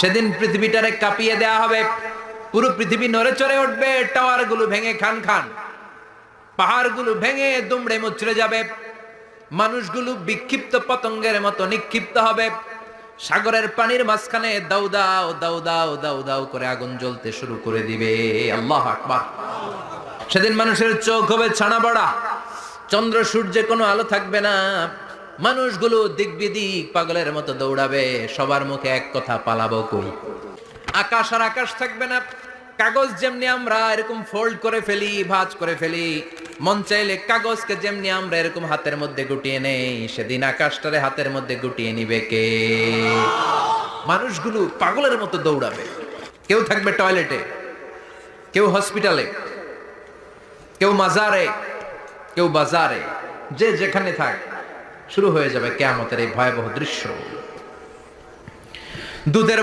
সেদিন পৃথিবীটারে কাঁপিয়ে দেয়া হবে, পুরো পৃথিবী নড়ে চড়ে উঠবে, টাওয়ার গুলো ভেঙে খান খান, পাহাড়গুলো ভেঙে দুমড়ে মুচড়ে যাবে, মানুষগুলো বিক্ষিপ্ত পতঙ্গের মতো নিক্ষিপ্ত হবে, সাগরের পানির মাঝখানে দাউ দাউ দাউ দাউ দাউ দাউ করে আগুন জ্বলতে শুরু করে দিবে। আল্লাহু আকবার। সেদিন মানুষের চোখ হবে ছানা বড়া, চন্দ্র সূর্যে কোনো আলো থাকবে না, মানুষগুলো দিক বিদিক পাগলের মতো দৌড়াবে, সবার মুখে এক কথা, পালাবো কই। আকাশ আর আকাশ থাকবে না, কাগজ যেমনি আমরা এরকম ফোল্ড করে ফেলি, ভাঁজ করে ফেলি, মন চাইলে কাগজকে যেমনি আমরা এরকম হাতের মধ্যে গুটিয়ে নেই, সেদিন আকাশটারে হাতের মধ্যে গুটিয়ে নিবে কে? মানুষগুলো পাগলের মতো দৌড়াবে, কেউ থাকবে টয়লেটে, কেউ হসপিটালে, কেউ মাজারে, কেউ বাজারে, যে যেখানে থাক, শুরু হয়ে যাবে কিয়ামতের এই ভয়াবহ দৃশ্য। দুধের